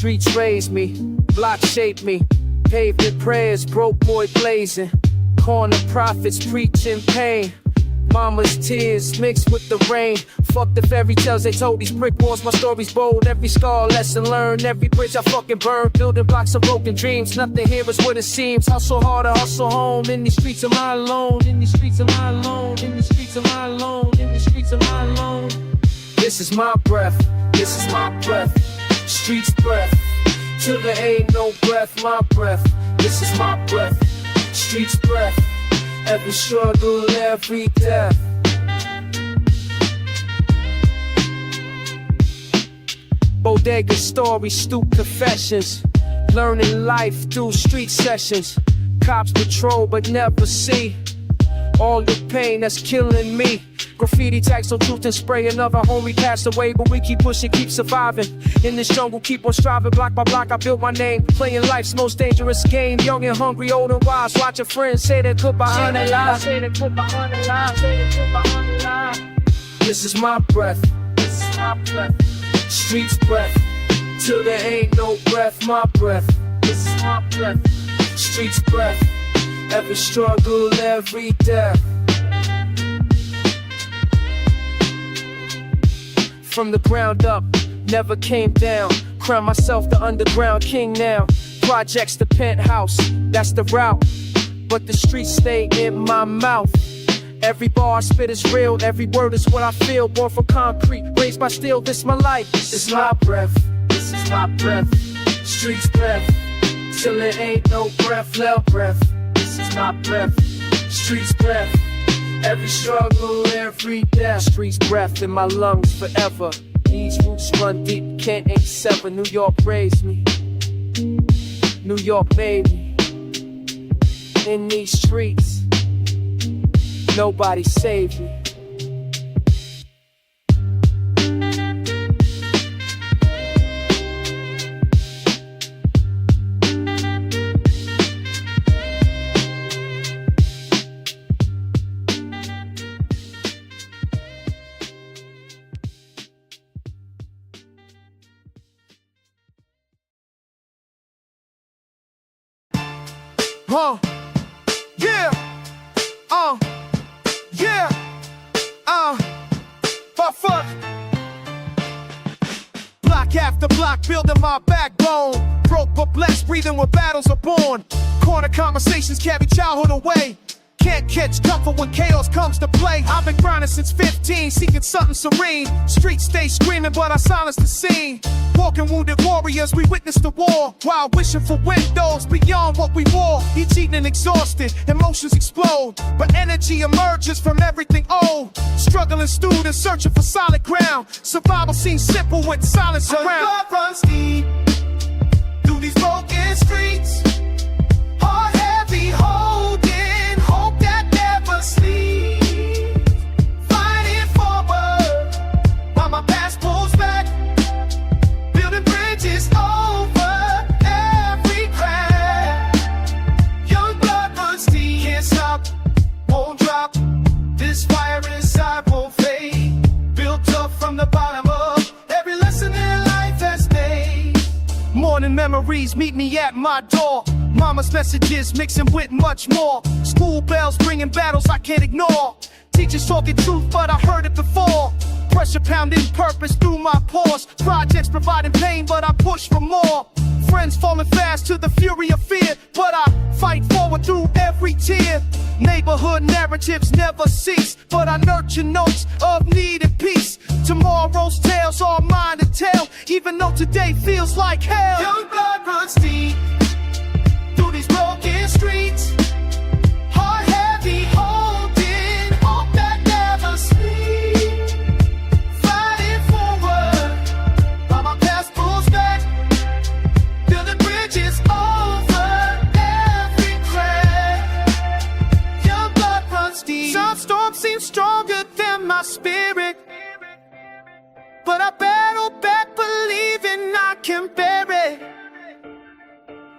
Streets raised me, block shaped me. Pavement prayers, broke boy blazing. Corner prophets preaching pain. Mama's tears mixed with the rain. Fuck the fairy tales they told. These brick walls, my story's bold. Every scar, lesson learned. Every bridge I fucking burned. Building blocks of broken dreams. Nothing here is what it seems. Hustle hard to hustle home. In these streets am I alone. In these streets am I alone. In these streets am I alone. In these streets am I alone. This is my breath. This is my breath. Streets breath. Till there ain't no breath. My breath. This is my breath. Streets breath. Every struggle, every death. Bodega stories, stoop confessions. Learning life through street sessions. Cops patrol but never see all the pain that's killing me. Graffiti tags, no truth and spray. Another homie passed away, but we keep pushing, keep surviving. In this jungle, keep on striving. Block by block, I built my name. Playing life's most dangerous game. Young and hungry, old and wise. Watching friends say they're good behind their lies. This is my breath. This is my breath. Streets breath. Till there ain't no breath. My breath. This is my breath. Streets breath. Every struggle, every death. From the ground up, never came down. Crown myself the underground king now. Projects the penthouse, that's the route. But the streets stay in my mouth. Every bar I spit is real, every word is what I feel. Born from concrete, raised by steel, this my life. This is my breath, this is my breath. Streets breath, till there ain't no breath, left breath. This is my breath, streets breath. Every struggle, every death. Streets breath in my lungs forever. These roots run deep, can't ain't sever. New York raised me, New York made me. In these streets, nobody saved me. Yeah, yeah, but fuck. Block after block, building my backbone. Broke but blessed, breathing where battles are born. Corner conversations carry childhood away. Can't catch comfort when chaos comes to play. I've been grinding since 15, seeking something serene. Streets stay screaming, but I silence the scene. Walking wounded warriors, we witness the war, while wishing for windows beyond what we wore. Each eating exhausted, emotions explode, but energy emerges from everything old. Struggling students searching for solid ground. Survival seems simple with silence around. Blood runs deep through these broken streets. Heart heavy, holding hope that never sleeps. Fighting forward while my past pulls back. Building bridges over every crack. Young blood runs deep, can't stop, won't drop. This fire inside won't fade. Built up from the bottom of every lesson in life has made. Morning memories meet me at my door. Mama's messages mixing with much more. School bells bringing battles I can't ignore. Teachers talking truth, but I heard it before. Pressure pounding purpose through my pores. Projects providing pain, but I push for more. Friends falling fast to the fury of fear, but I fight forward through every tear. Neighborhood narratives never cease, but I nurture notes of need and peace. Tomorrow's tales are mine to tell, even though today feels like hell. Young blood runs deep through these broken streets. Heart heavy, holding hope that never sleeps. Fighting forward while my past pulls back. Building bridges over every crack. Young blood runs deep. Some storms seem stronger than my spirit, but I battle back believing I can bear it.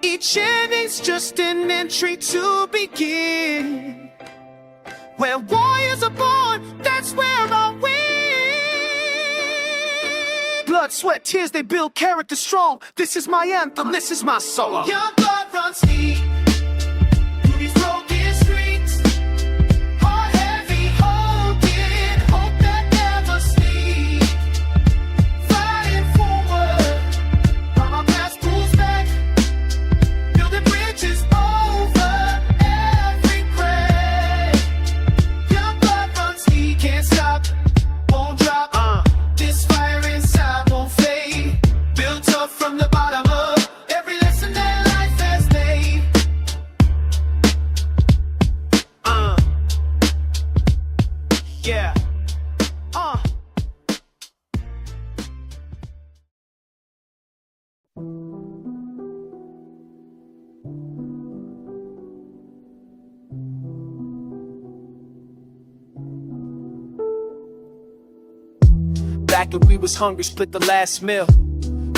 Each ending's just an entry to begin. Where warriors are born, that's where I win. blood, sweat, tears, they build character strong. This is my anthem, this is my solo. Young blood runs deep through these broken streets. Heart heavy, holding hope that never sleeps. Fighting forward, while my past pulls back. Building bridges over every crack. Young blood runs deep, can't stop, won't drop. This fire inside won't fade. Built up from the bottom up. Every lesson that life has made. Yeah. Back when we was hungry, split the last meal.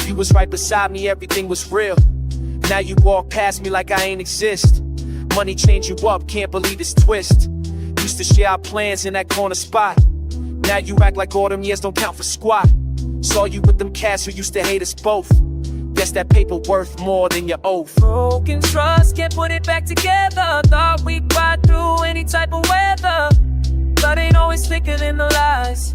You was right beside me, everything was real. Now you walk past me like I ain't exist. Money change you up, can't believe this twist. Used to share our plans in that corner spot. Now you act like all them years don't count for squat. Saw you with them cats who used to hate us both. Guess that paper worth more than your oath. Broken trust, can't put it back together. Thought we'd ride through any type of weather, but ain't always thicker than the lies.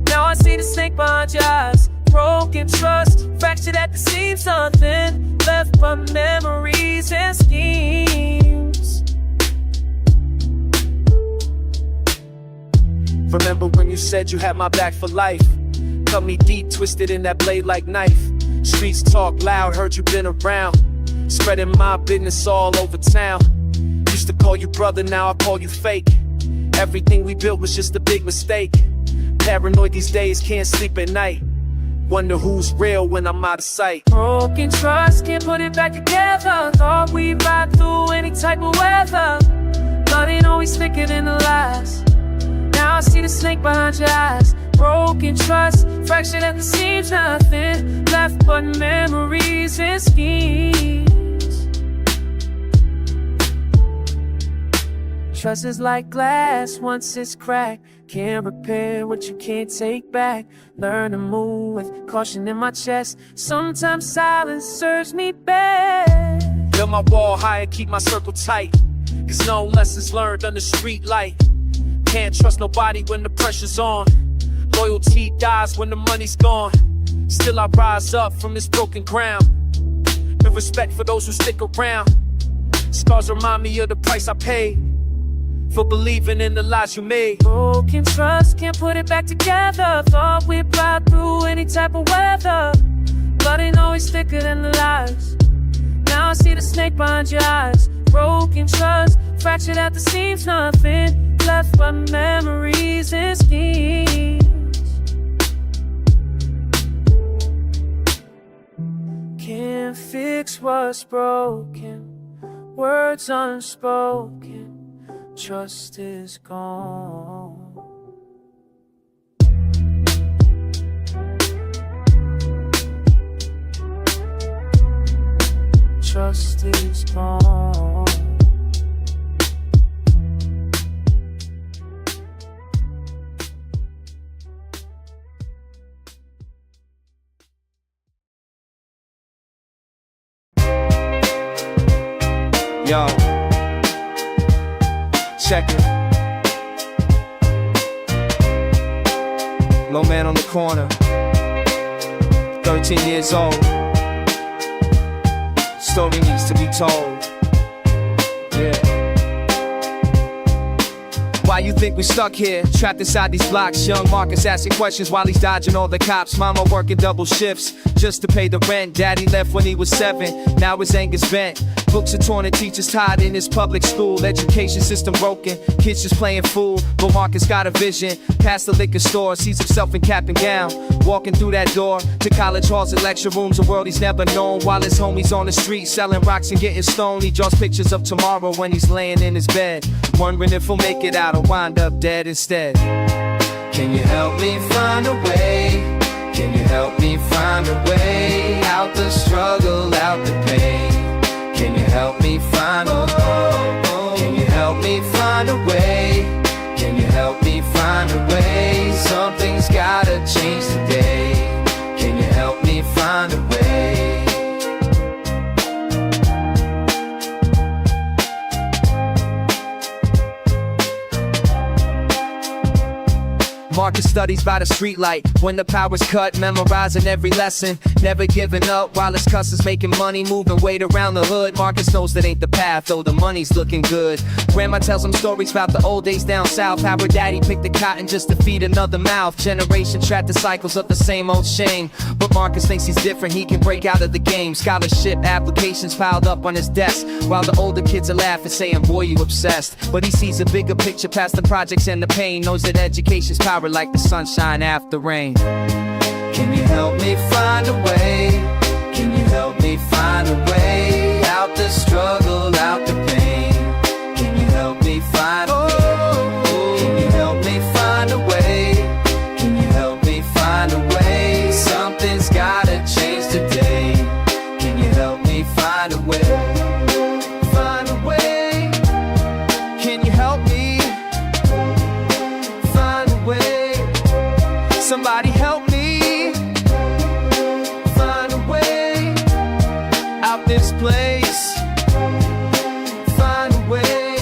Now I see the snake behind your eyes. Broken trust, fractured at the seams. Nothing left but memories and schemes. Remember when you said you had my back for life? Cut me deep, twisted in that blade like knife. Streets talk loud, heard you been around. Spreading my business all over town. Used to call you brother, now I call you fake. Everything we built was just a big mistake. Paranoid these days, can't sleep at night. Wonder who's real when I'm out of sight. Broken trust, can't put it back together. Thought we'd ride through any type of weather, but ain't always thicker than the lies. Now I see the snake behind your eyes. Broken trust, fractured at the seams. Nothing left but memories and schemes. Trust is like glass, once it's cracked. Can't repair what you can't take back. Learn to move with caution in my chest. Sometimes silence serves me best. Build my wall high and keep my circle tight. Cause no lessons learned under street light. Can't trust nobody when the pressure's on. Loyalty dies when the money's gone. Still I rise up from this broken ground. With respect for those who stick around. Scars remind me of the price I paid for believing in the lies you made. Broken trust, can't put it back together. Thought we'd ride through any type of weather, but ain't always thicker than the lies. Now I see the snake behind your eyes. Broken trust, fractured at the seams. Nothing left but memories and schemes. Can't fix what's broken, words unspoken. Trust is gone. Trust is gone. Yo, check it. Low man on the corner, 13 years old. Story needs to be told. Yeah. Why you think we stuck here, trapped inside these blocks? Young Marcus asking questions while he's dodging all the cops. Mama working double shifts just to pay the rent. Daddy left when he was 7, now his anger's bent. Books are torn and teachers tied in his public school. Education system broken, kids just playing fool. But Marcus got a vision, past the liquor store, sees himself in cap and gown, walking through that door to college halls and lecture rooms, a world he's never known. While his homies on the street selling rocks and getting stoned, he draws pictures of tomorrow when he's laying in his bed, wondering if he'll make it out or wind up dead instead. Can you help me find a way? Can you help me find a way out the struggle, out the pain? Can you help me find a way? Can you help me find a way? Can you help me find a way? Something's gotta change today. Can you Marcus studies by the streetlight. When the power's cut, memorizing every lesson. Never giving up while his customers making money, moving weight around the hood. Marcus knows that ain't the path, though the money's looking good. Grandma tells him stories about the old days down south, how her daddy picked the cotton just to feed another mouth. Generation trapped the cycles of the same old shame. But Marcus thinks he's different, he can break out of the game. Scholarship applications piled up on his desk, while the older kids are laughing, saying, boy, you obsessed. But he sees a bigger picture past the projects and the pain. Knows that education's power like the sunshine after rain. Can you help me find a way? Can you help me find a way out the struggle, out the pain? Can you help me find a way? Can you help me find a way? Can you help me find a way? Something's gotta change today. Can you help me find a way? Find a way. Can you help me find a way? Somebody help me find a way out this place. Find a way.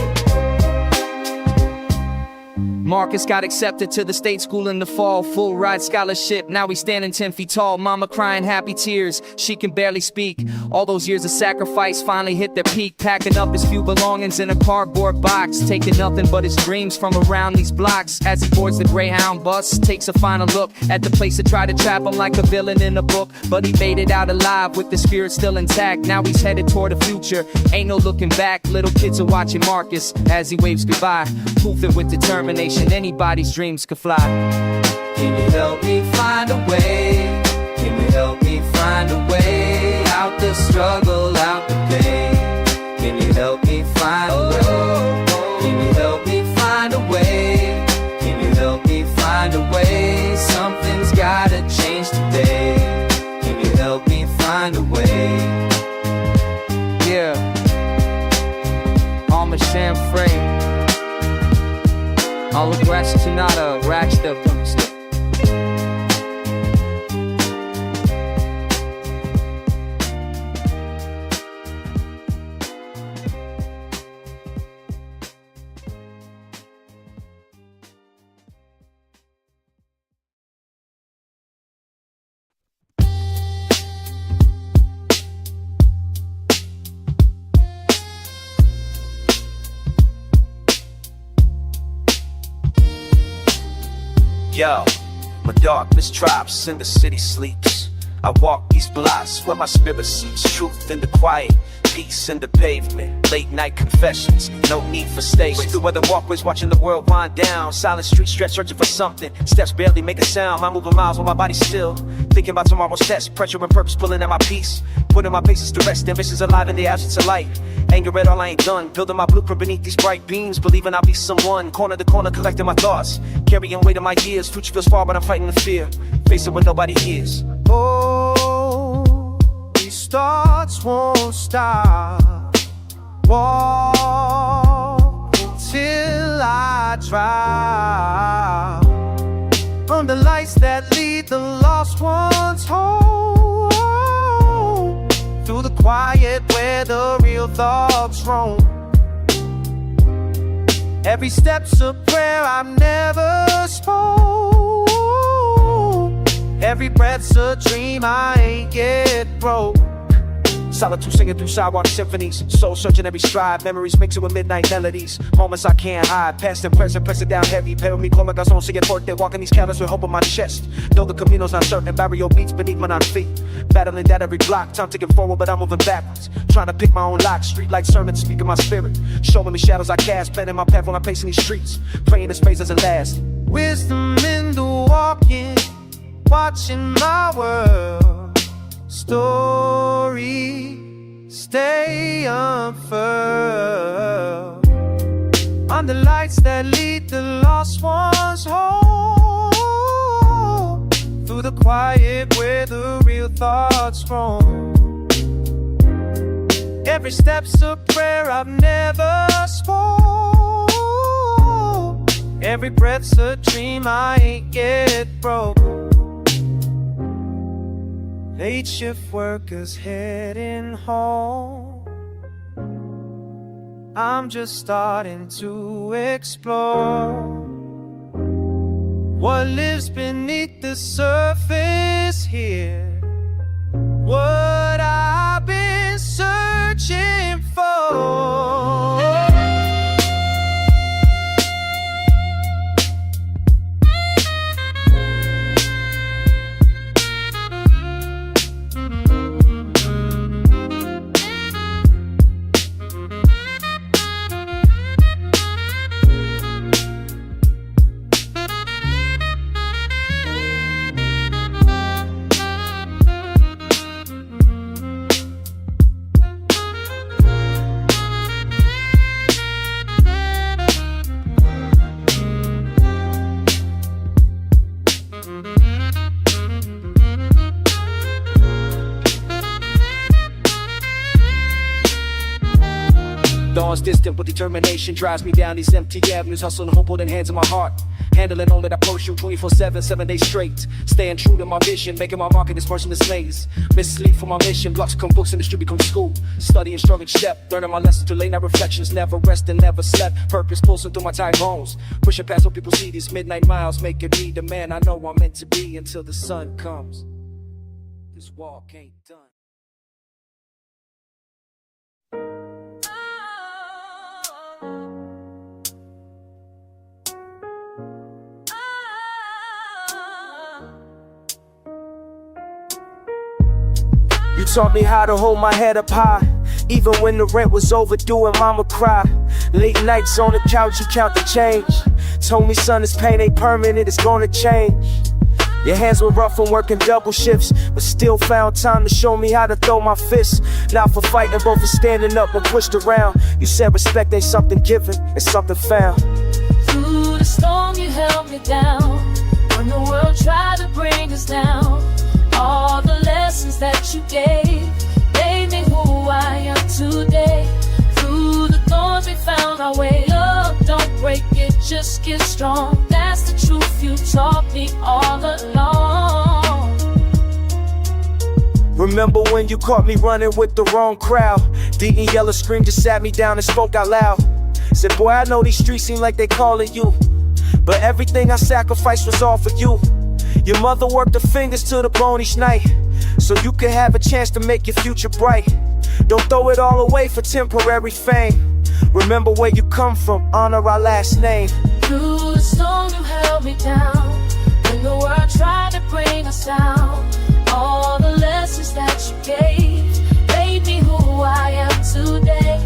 Marcus got accepted to the state school in the fall, full ride scholarship. Now he's standing 10 feet tall, mama crying happy tears. She can barely speak. All those years of sacrifice finally hit their peak. Packing up his few belongings in a cardboard box, taking nothing but his dreams from around these blocks. As he boards the Greyhound bus, takes a final look at the place that tried to trap him like a villain in a book. But he made it out alive with the spirit still intact. Now he's headed toward the future, ain't no looking back. Little kids are watching Marcus as he waves goodbye, moving with determination. Anybody's dreams could fly. Can you help me find a way? Can you help me find a way out the struggle, out the pain? Can you help me find a way? Can you help me find a way? Can you help me find a way? Something's gotta change today. Can you help me find a way? Yeah, Alma Shamfrey. All the question not a rack stuff. Yo, my darkness drops and the city sleeps. I walk these blocks where my spirit seeks truth in the quiet, peace in the pavement. Late night confessions, no need for statements. Through other walkways, watching the world wind down. Silent street stretch, searching for something. Steps barely make a sound. I'm moving miles while my body's still. Thinking about tomorrow's test, pressure and purpose pulling at my peace. Putting my paces to rest, ambitions alive in the absence of light. Anger at all I ain't done, building my blueprint beneath these bright beams. Believing I'll be someone, corner to corner, collecting my thoughts. Carrying weight of my years, future feels far but I'm fighting the fear. Facing what nobody hears. Oh, these thoughts won't stop. Walk till I drop on the lights that lead the lost ones home, through the quiet where the real thoughts roam. Every step's a prayer I've never spoke. Every breath's a dream I ain't yet broke. Solitude singing through sidewalk symphonies. Soul searching every stride. Memories mixing with midnight melodies. Moments I can't hide. Past and present, press it down heavy. Pero mi corazón sigue fuerte. Walking these counters with hope on my chest. Though the camino's uncertain. Barrio beats beneath my 9 feet. Battling that every block. Time ticking forward but I'm moving backwards. Trying to pick my own lock. Streetlight sermons speaking my spirit. Showing me shadows I cast. Planning my path when I'm pacing these streets. Praying this phase doesn't last. Wisdom in the walking, watching my world story stay unfurled on the lights that lead the lost ones home, through the quiet where the real thoughts roam. Every step's a prayer I've never spoke. Every breath's a dream I ain't yet broke. Late shift workers heading home. I'm just starting to explore what lives beneath the surface here, what I've been searching for. Dawn's distant, but determination drives me down these empty avenues, hustling, hope, holding hands in my heart. Handling all that I post you 24/7, 7 days straight. Staying true to my vision, making my mark in this merciless maze. Miss sleep for my mission, blocks become books and the street become school. Studying strong and step, learning my lessons through late night reflections. Never rest and never slept, purpose pulsing through my tight bones. Pushing past so people see these midnight miles, making me the man I know I'm meant to be until the sun comes. This walk ain't done. You taught me how to hold my head up high, even when the rent was overdue and mama cried. Late nights on the couch, you count the change. Told me, son, this pain ain't permanent, it's gonna change. Your hands were rough from working double shifts, but still found time to show me how to throw my fists. Not for fighting, but for standing up and pushed around. You said respect ain't something given, it's something found. Through the storm you held me down, when the world tried to bring us down. All the lessons that you gave made me who I am today. Through the thorns we found our way up. Don't break it, just get strong. That's the truth you taught me all along. Remember when you caught me running with the wrong crowd? D and Yellow Scream just sat me down and spoke out loud. Said, boy, I know these streets seem like they calling you, but everything I sacrificed was all for you. Your mother worked her fingers to the bone each night, so you could have a chance to make your future bright. Don't throw it all away for temporary fame. Remember where you come from, honor our last name. Through the storm you held me down, when the world tried to bring us down. All the lessons that you gave made me who I am today.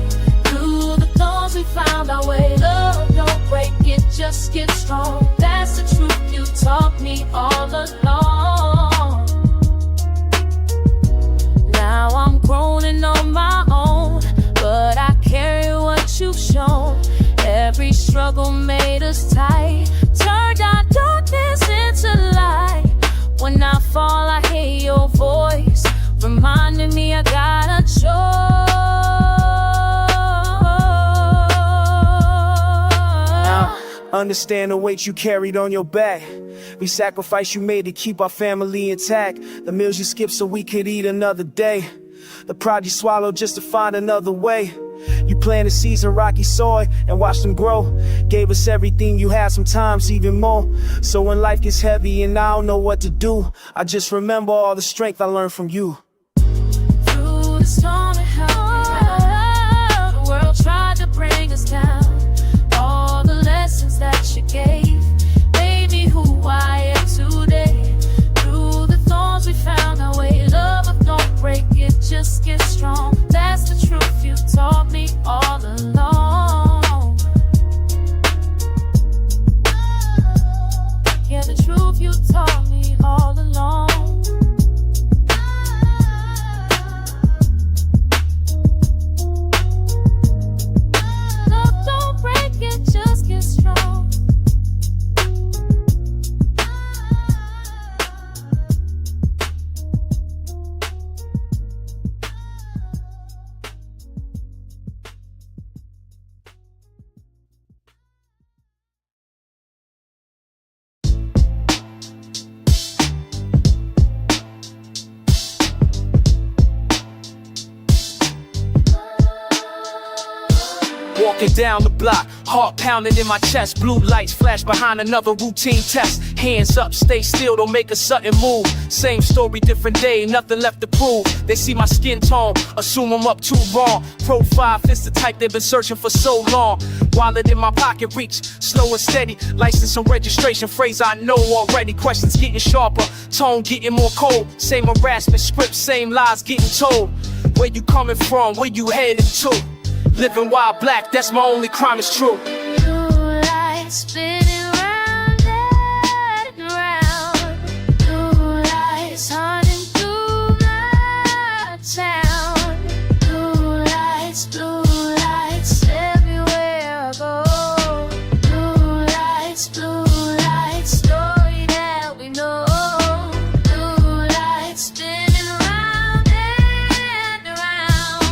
Through the thorns we found our way. Love, don't break it, just get strong. That's the truth you taught me all along. Now I'm growing on my own, but I carry what you've shown. Every struggle made us tight, turned our darkness into light. When I fall, I hear your voice, reminding me I got a choice. Understand the weight you carried on your back, the sacrifice you made to keep our family intact, the meals you skipped so we could eat another day, the pride you swallowed just to find another way. You planted seeds in rocky soil and watched them grow, gave us everything you had, sometimes even more. So when life gets heavy and I don't know what to do, I just remember all the strength I learned from you. Through the storm and hell, the world tried to bring us down. All the lessons that you gave made me who I am today. Through the thorns we found our way. Love, don't break it, just get strong. That's the truth you taught me all along. Yeah, the truth you taught me all along. Love, don't break it, just get strong. walking down the block, heart pounding in my chest. Blue lights flash behind another routine test. Hands up, stay still, don't make a sudden move. Same story, different day, nothing left to prove. They see my skin tone, assume I'm up too wrong. Profile fits the type they've been searching for so long. Wallet in my pocket, reach slow and steady. License and registration, phrase I know already. Questions getting sharper, tone getting more cold. Same harassment script, same lies getting told. Where you coming from, where you headed to? Living wild black, that's my only crime, is true. Blue lights spinning round and round. Blue lights hunting through my town. Blue lights everywhere I go. Blue lights, story that we know. Blue lights spinning round and around.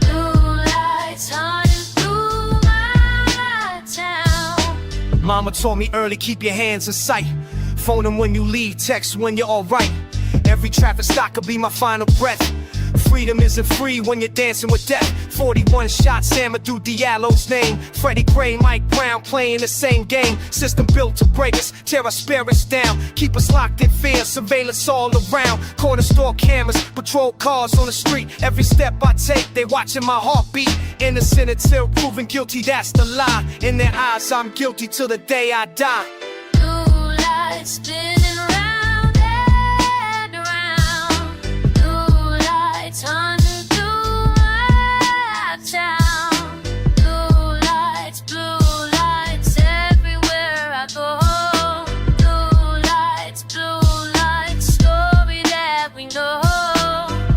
Blue lights hunting through my town. Mama told me early, keep your hands in sight. Phone them when you leave, text when you're alright. Every traffic stop could be my final breath. Freedom isn't free when you're dancing with death. 41 shots, Amadou Diallo's name. Freddie Gray, Mike Brown playing the same game. System built to break us, tear our spirits down. Keep us locked in fear, surveillance all around. Corner store cameras, patrol cars on the street. Every step I take, they watching my heartbeat. Innocent until proven guilty, that's the lie. In their eyes, I'm guilty till the day I die. Blue lights spinning round and around. Blue lights hunting through my town. Blue lights everywhere I go. Blue lights, story that we know.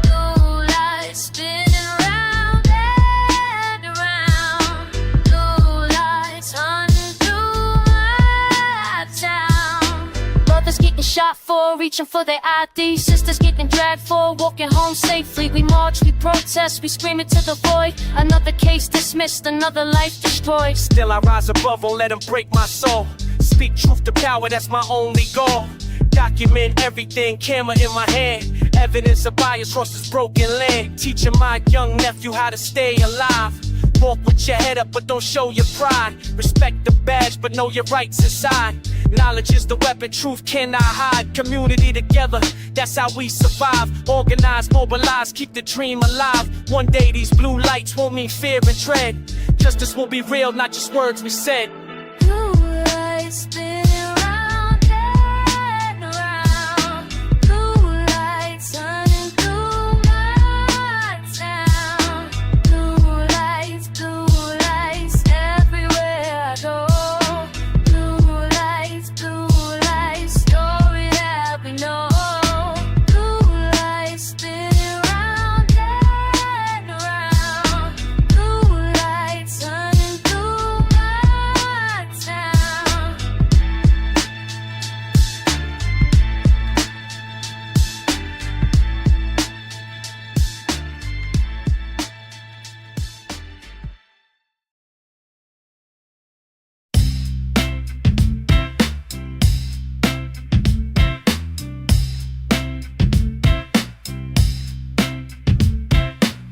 Blue lights spinning round and around. Blue lights hunting through my town. Brothers getting shot for reaching for their ID. Sisters getting dragged for walking home safely. We march, we protest, we scream it to the void. Another case dismissed, another life destroyed. Still I rise above, won't let them break my soul. Speak truth to power, that's my only goal. Document everything, camera in my hand. Evidence of bias across this broken land. Teaching my young nephew how to stay alive. Walk with your head up, but don't show your pride. Respect the badge, but know your rights inside. Knowledge is the weapon, truth cannot hide. Community together, that's how we survive. Organize, mobilize, keep the dream alive. One day these blue lights won't mean fear and dread. Justice will be real, not just words we said. Blue lights spinning round and around. Blue lights hunting through my town. Blue lights everywhere I go. Blue lights, story that we know. Blue lights spinning round and around. Blue lights hunting through my town.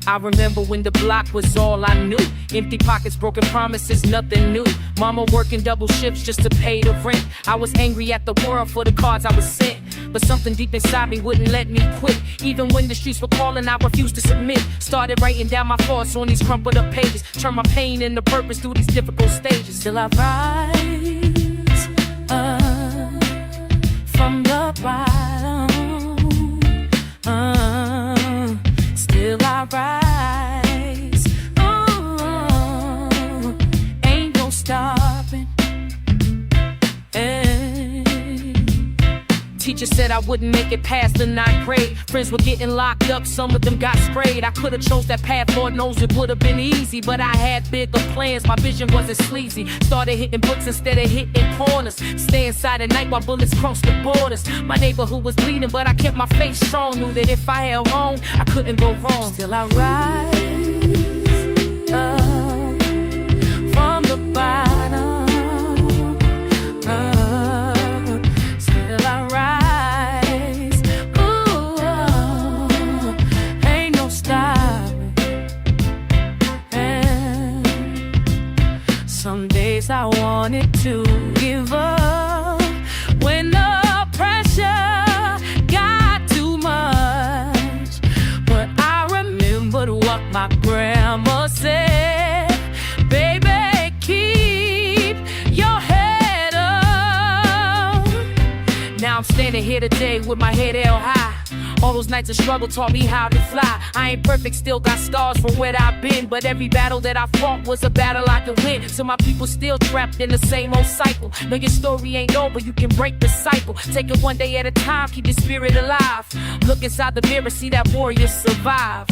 I remember when the block was all I knew. Empty pockets, broken promises, nothing new. Mama working double shifts just to pay the rent. I was angry at the world for the cards I was sent, but something deep inside me wouldn't let me quit. Even when the streets were calling, I refused to submit. Started writing down my thoughts on these crumpled up pages. Turn my pain into purpose through these difficult stages. Till I rise up from the bottom. Still I rise. Ain't no stopping. Teacher said I wouldn't make it past the 9th grade. Friends were getting locked up, some of them got sprayed. I could've chose that path, Lord knows it would've been easy, but I had bigger plans, my vision wasn't sleazy. Started hitting books instead of hitting corners. Stay inside at night while bullets crossed the borders. My neighborhood was bleeding, but I kept my faith strong. Knew that if I held on, I couldn't go wrong. Still I rise up from the bottom. Still I rise. Ain't no stopping. Now I'm standing here today with my head held high. All those nights of struggle taught me how to fly. I ain't perfect, still got scars from where I've been, but every battle that I fought was a battle I could win. So my people still trapped in the same old cycle. No, your story ain't over, you can break the cycle. Take it one day at a time, keep your spirit alive. Look inside the mirror, see that warrior survive.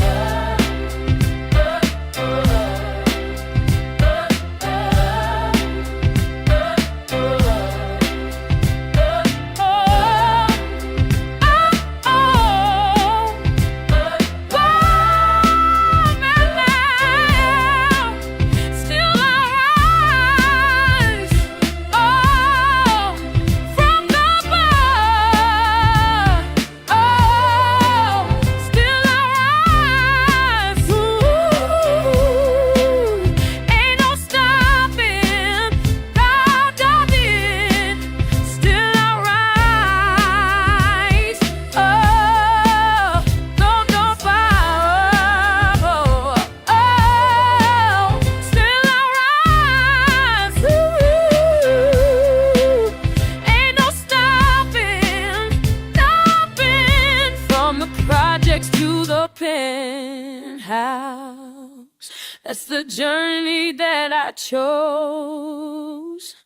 That's the journey that I chose.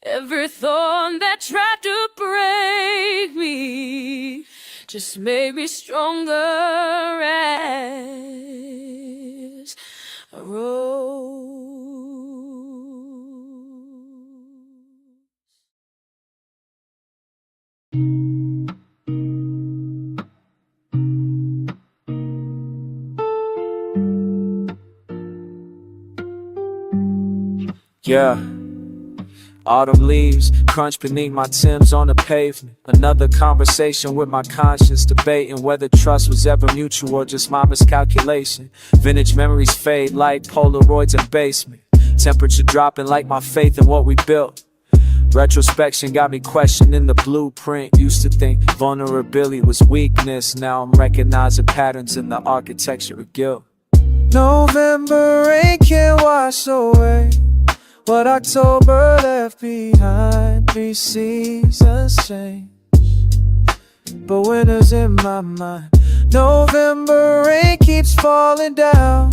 Every thorn that tried to break me just made me stronger as I rose. Yeah, autumn leaves crunch beneath my Timbs on the pavement. Another conversation with my conscience, debating whether trust was ever mutual or just my miscalculation. Vintage memories fade like Polaroids in basement. Temperature dropping like my faith in what we built. Retrospection got me questioning the blueprint. Used to think vulnerability was weakness. Now I'm recognizing patterns in the architecture of guilt. November rain can't wash away what October left behind. 3 seasons change, but winter's in my mind. November rain keeps falling down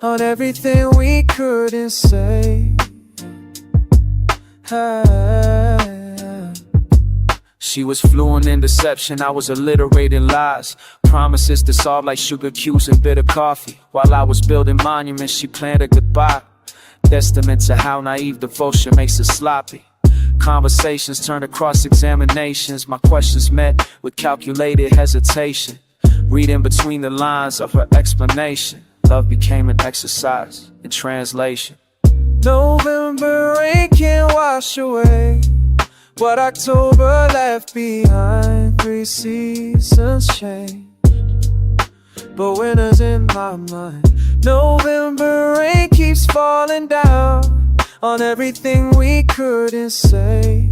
on everything we couldn't say. She was fluent in deception, I was illiterate in lies. Promises dissolved like sugar cubes and bitter coffee. While I was building monuments, she planned a goodbye. Testament to how naive devotion makes us sloppy. Conversations turned to cross-examinations. My questions met with calculated hesitation. Reading between the lines of her explanation, love became an exercise in translation. November rain can't wash away what October left behind. 3 seasons change, but winter's in my mind. November rain keeps falling down on everything we couldn't say.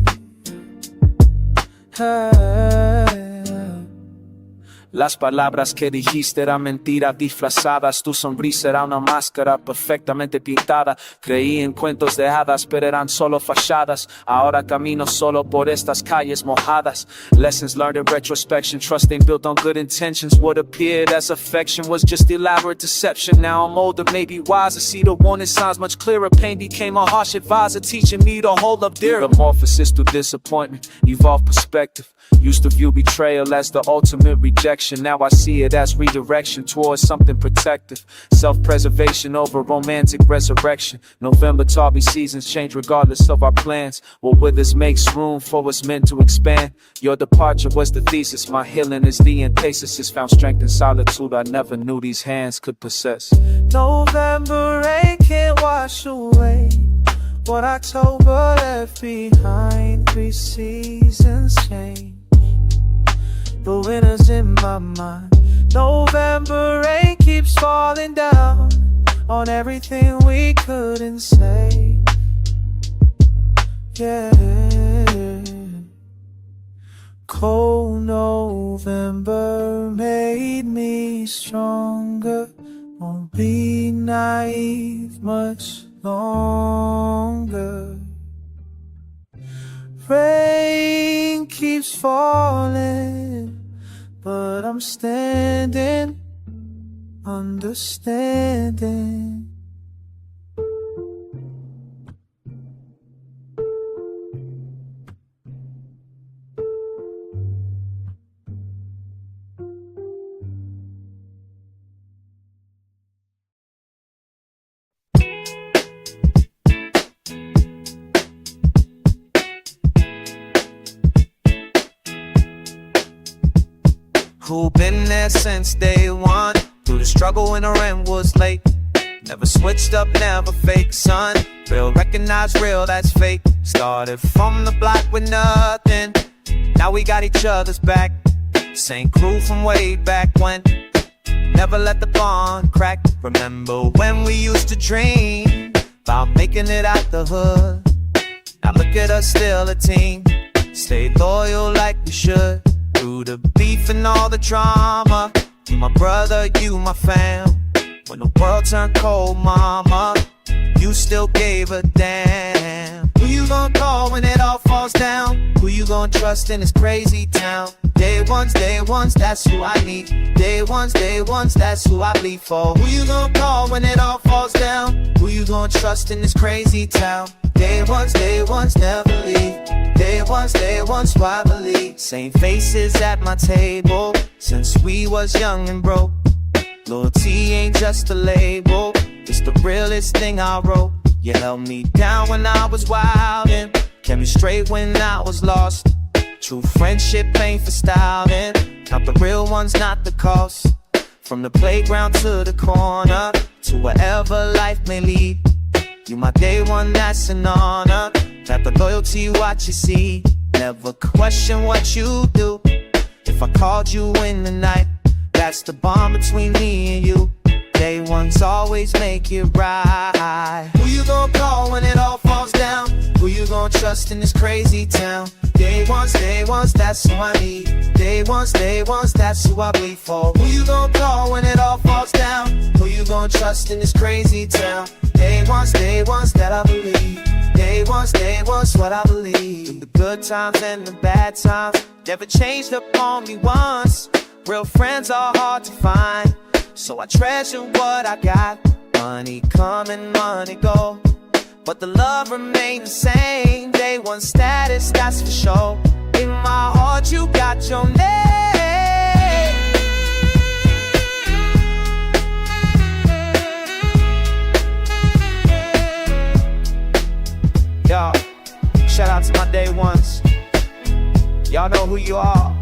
Las palabras que dijiste eran mentiras disfrazadas. Tu sonrisa era una máscara perfectamente pintada. Creí en cuentos de hadas, pero eran solo fachadas. Ahora camino solo por estas calles mojadas. Lessons learned in retrospection, trusting built on good intentions. What appeared as affection was just elaborate deception. Now I'm older, maybe wiser. See the warning signs much clearer. Pain became a harsh advisor, teaching me to hold up dearer. Metamorphosis through disappointment, evolved perspective. Used to view betrayal as the ultimate rejection. Now I see it as redirection towards something protective. Self-preservation over romantic resurrection. November taught me seasons change regardless of our plans. What withers makes room for what's meant to expand. Your departure was the thesis, my healing is the antithesis. Found strength in solitude I never knew these hands could possess. November rain can't wash away what October left behind. 3 seasons change, but winter's in my mind. November rain keeps falling down on everything we couldn't say. Yeah. Cold November made me stronger. Won't be naive much longer. Rain keeps falling, but I'm standing, understanding. Who been there since day one? Through the struggle when the rent was late. Never switched up, never fake, son. Real recognize real, that's fake. Started from the block with nothing. Now we got each other's back. Same crew from way back when. Never let the bond crack. Remember when we used to dream about making it out the hood. Now look at us, still a team. Stay loyal like we should. Through the beef and all the drama, you my brother, you my fam. When the world turned cold, mama, you still gave a damn. Who you gonna call when it all falls down? Who you gonna trust in this crazy town? Day ones, that's who I need. Day ones, that's who I bleed for. Who you gonna call when it all falls down? Who you gonna trust in this crazy town? Day ones, never leave. Day ones, why believe? Same faces at my table since we was young and broke. Loyalty ain't just a label, it's the realest thing I wrote. You held me down when I was wildin', kept me straight when I was lost. True friendship ain't for styling, count the real ones, not the cost. From the playground to the corner, to wherever life may lead. You my day one, that's an honor. Type of loyalty, what you see. Never question what you do. If I called you in the night, that's the bond between me and you. Day ones always make it right. Who you gonna call when it all falls down? Who you gonna trust in this crazy town? Day ones, that's who I need. Day ones, that's who I bleed for. Who you gonna call when it all falls down? Who you gonna trust in this crazy town? Day ones, that I believe. Day ones, what I believe. Through the good times and the bad times, never changed up on me once. Real friends are hard to find, so I treasure what I got. Money come and money go, but the love remains the same. Day one status, that's for sure. In my heart you got your name. Yo, shout out to my day ones. Y'all know who you are.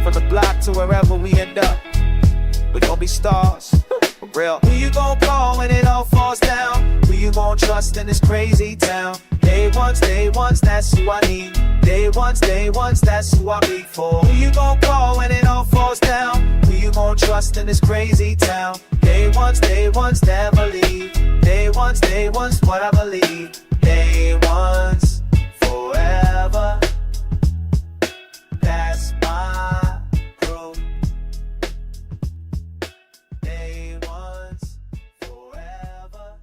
From the block to wherever we end up, we gon' be stars, for real. Who you gon' call when it all falls down? Who you gon' trust in this crazy town? Day ones, that's who I need. Day ones, that's who I bleed for. Who you gon' call when it all falls down? Who you gon' trust in this crazy town? Day ones, never leave. Day ones, what I believe. Day ones, forever. That's my crew. Day ones, forever.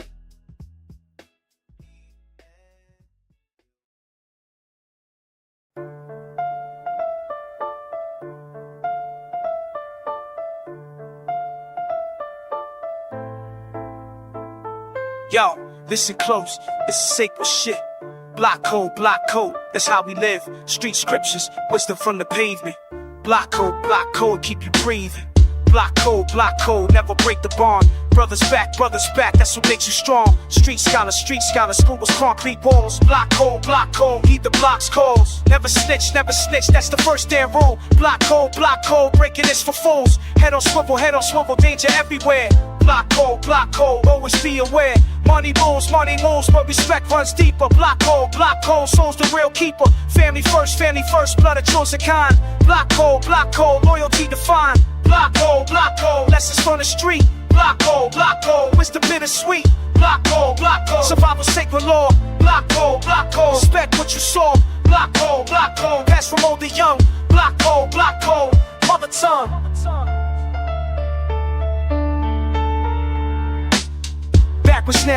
Yo, listen close, this is sacred shit. Block code, that's how we live. Street scriptures, wisdom from the pavement. Block code, keep you breathing. Block code, never break the bond. Brothers back, that's what makes you strong. Street scholar, school was concrete walls. Block code, heed the block's calls. Never snitch, that's the first damn rule. Block code, breaking this for fools. Head on swivel, danger everywhere. Block code, always be aware. Money moves, but respect runs deeper. Block code, soul's the real keeper. Family first, blood of chosen kind. Block code, loyalty defined. Block code, lessons from the street. Block code, wisdom bittersweet. Block code, survival sacred law. Block code, respect what you saw. Block code, pass from old to young. Block code, mother tongue.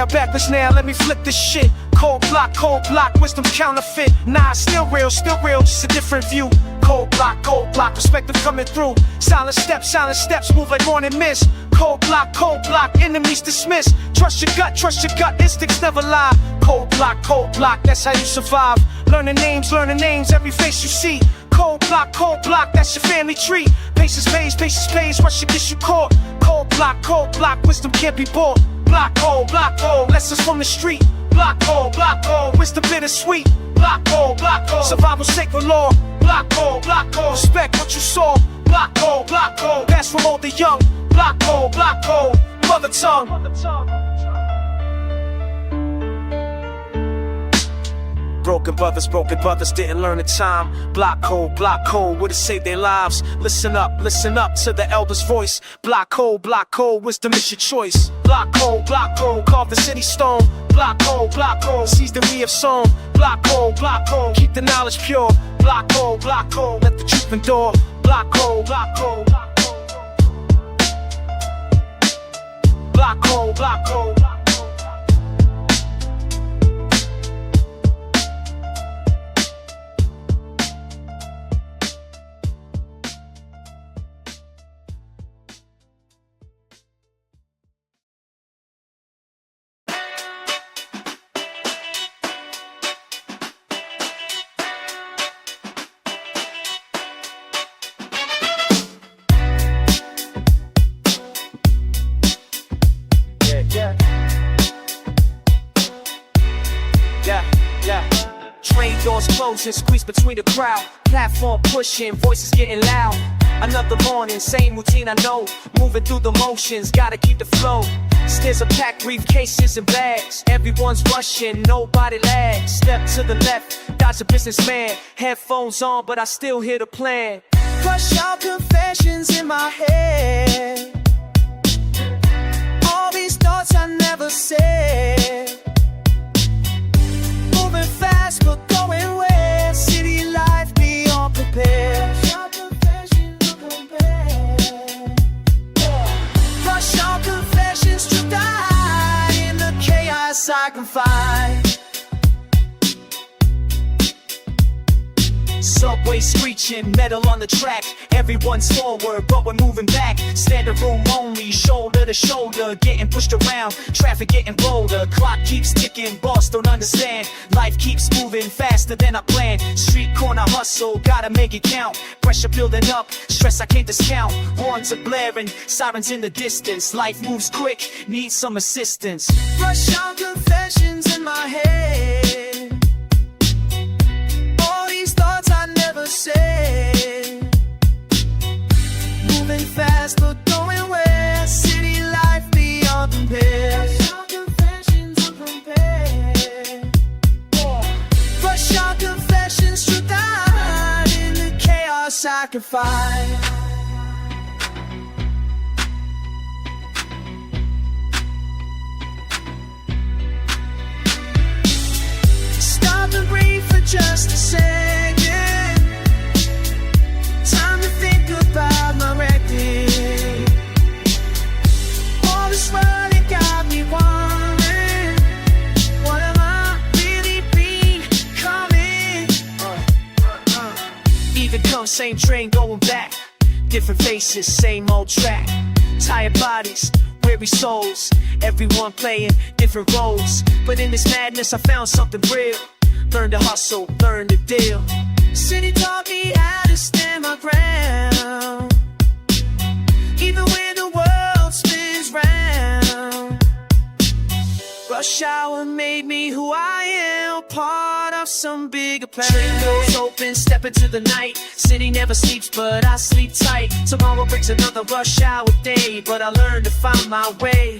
Backwards now, let me flip this shit. Cold block, wisdom counterfeit. Nah, still real, just a different view. Cold block, perspective coming through. Silent steps, move like morning mist. Cold block, enemies dismissed. Trust your gut, instincts never lie. Cold block, that's how you survive. Learning names, every face you see. Cold block, that's your family tree. Patience pays, rush gets you caught. Cold block, wisdom can't be bought. Block hole, lessons from the street. Block hole, wisdom bittersweet. Block hole, survival sacred law. Block hole, respect what you saw. Block hole, that's from old to young. Block hole, mother tongue. Broken brothers didn't learn the time. Block hole, would it save their lives? Listen up to the elder's voice. Block hole, wisdom is your choice. Block hole, carve the city stone. Block hole, seeds that we have sown. Block hole, keep the knowledge pure. Block hole, let the truth endure. Block hole, block hole. Train doors closing, squeeze between the crowd. Platform pushing, voices getting loud. Another morning, same routine I know. Moving through the motions, gotta keep the flow. Stairs are packed, briefcases and bags. Everyone's rushing, nobody lags. Step to the left, dodge a businessman. Headphones on, but I still hear the plan. Crush out confessions in my head. All these thoughts I never said. Moving fast but going where? City life beyond prepared. Crush out confessions to die in the chaos I confide. Subway screeching, metal on the track. Everyone's forward, but we're moving back. Standing room only, shoulder to shoulder. Getting pushed around, traffic getting bolder. Clock keeps ticking, boss don't understand. Life keeps moving faster than I planned. Street corner hustle, gotta make it count. Pressure building up, stress I can't discount. Horns are blaring, sirens in the distance. Life moves quick, needs some assistance. Rush out confessions in my head. Thoughts I never said. Moving fast but going where? City life beyond compare. Confessions unprepared. Rush out confessions to die in the chaos I can find. Stop and breathe for just a second. Time to think about my record. All this running got me wondering, what am I really becoming? Even come, same train going back. Different faces, same old track. Tired bodies, weary souls. Everyone playing different roles. But in this madness I found something real. Learn to hustle, learn to deal. City taught me how to stand my ground, even when the world spins round. Rush hour made me who I am, part of some bigger plan. Train doors open, step into the night. City never sleeps, but I sleep tight. Tomorrow brings another rush hour day, but I learn to find my way.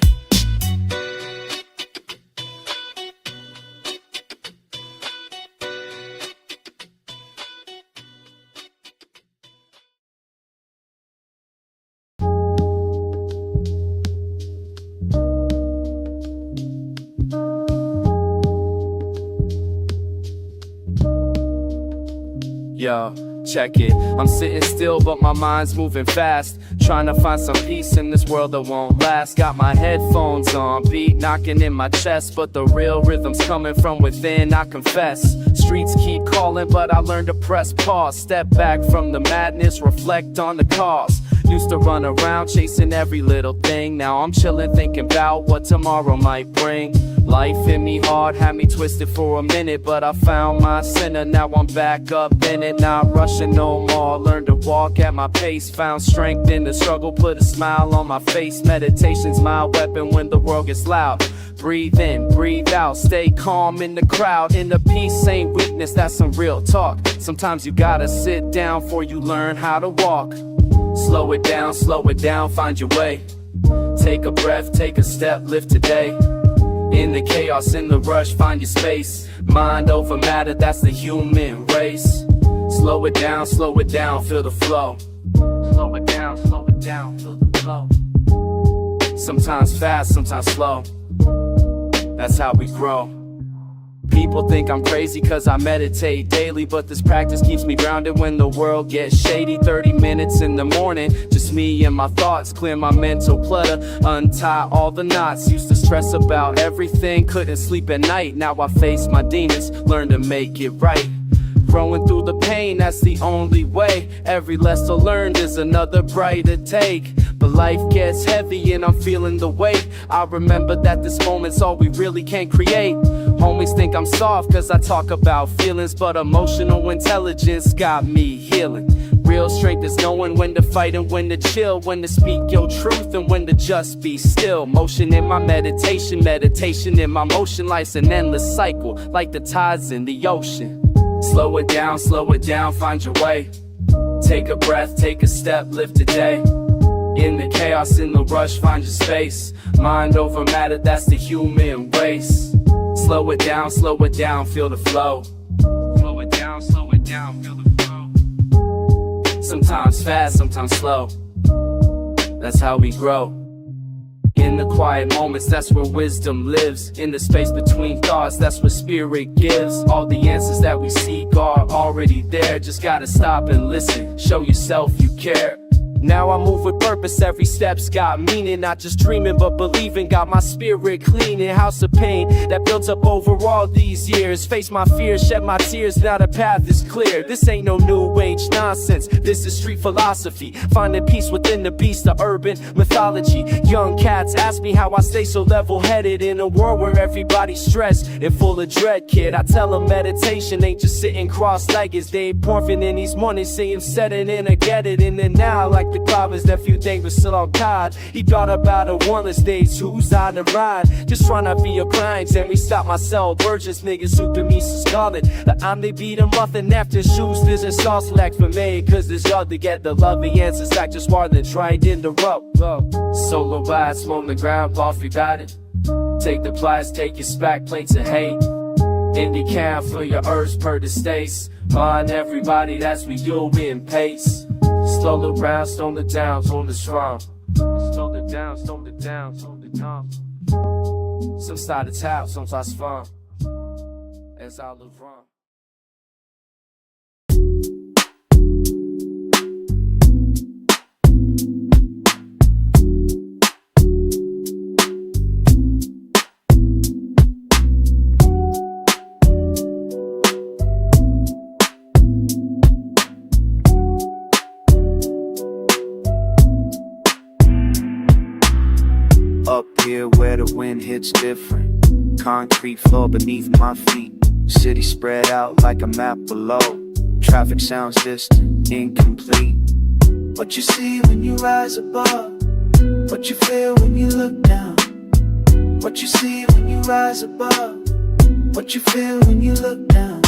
Yo, Check it, I'm sitting still but my mind's moving fast, trying to find some peace in this world that won't last. Got my headphones on, beat knocking in my chest, but the real rhythm's coming from within, I confess. Streets keep calling but I learned to press pause, step back from the madness, reflect on the cause. Used to run around chasing every little thing, now I'm chilling thinking about what tomorrow might bring. Life hit me hard, had me twisted for a minute, but I found my center, now I'm back up in it. Not rushing no more, learned to walk at my pace, found strength in the struggle, put a smile on my face. Meditation's my weapon when the world gets loud. Breathe in, breathe out, stay calm in the crowd. Inner peace ain't weakness, that's some real talk. Sometimes you gotta sit down before you learn how to walk. Slow it down, find your way. Take a breath, take a step, live today. In the chaos, in the rush, find your space. Mind over matter, that's the human race. Slow it down, feel the flow. Slow it down, feel the flow. Sometimes fast, sometimes slow. That's how we grow. People think I'm crazy cause I meditate daily, but this practice keeps me grounded when the world gets shady. 30 minutes in the morning, just me and my thoughts, clear my mental clutter, untie all the knots. Used to stress about everything, couldn't sleep at night. Now I face my demons, learn to make it right. Growing through the pain, that's the only way. Every lesson learned is another brighter take. But life gets heavy and I'm feeling the weight. I remember that this moment's all we really can create. Homies think I'm soft cause I talk about feelings, but emotional intelligence got me healing. Real strength is knowing when to fight and when to chill, when to speak your truth and when to just be still. Motion in my meditation, meditation in my motion. Life's an endless cycle, like the tides in the ocean. Slow it down, find your way. Take a breath, take a step, live today. In the chaos, in the rush, find your space. Mind over matter, that's the human race. Slow it down, feel the flow. Slow it down, feel the flow. Sometimes fast, sometimes slow. That's how we grow. In the quiet moments, that's where wisdom lives. In the space between thoughts, that's where spirit gives. All the answers that we seek are already there. Just gotta stop and listen, show yourself you care. Now I move with purpose, every step's got meaning. Not just dreaming but believing, got my spirit cleaning. House of pain that built up over all these years. Face my fears, shed my tears, now the path is clear. This ain't no new age nonsense, this is street philosophy. Finding peace within the beast, the urban mythology. Young cats ask me how I stay so level-headed in a world where everybody's stressed and full of dread, kid. I tell them meditation ain't just sitting cross-legged. They ain't porphin' in these mornings saying set it in or get it in and now. Like the clobbers, nephew thing was still on God. He thought about a warless days, who's on the ride? Just tryna be a crimes and restop myself. We're just niggas who to me so scarlet. The I'm they beat 'em up and after shoes, there's a sauce select for me. Cause it's hard to get the loving answers back, just more than try to interrupt. Solo ride, smoke the ground, off you got it. Take the pliers, take your spack plates of hate. Indie can for your urge per the states. Mind everybody, that's we do in pace. Slow it round, stone the downs on the strong. Slow it down, stone the downs on the calm. Some side it's house, sometimes fun. As I live wrong. Up here where the wind hits different. Concrete floor beneath my feet. City spread out like a map below. Traffic sounds distant, incomplete. What you see when you rise above, what you feel when you look down. What you see when you rise above, what you feel when you look down.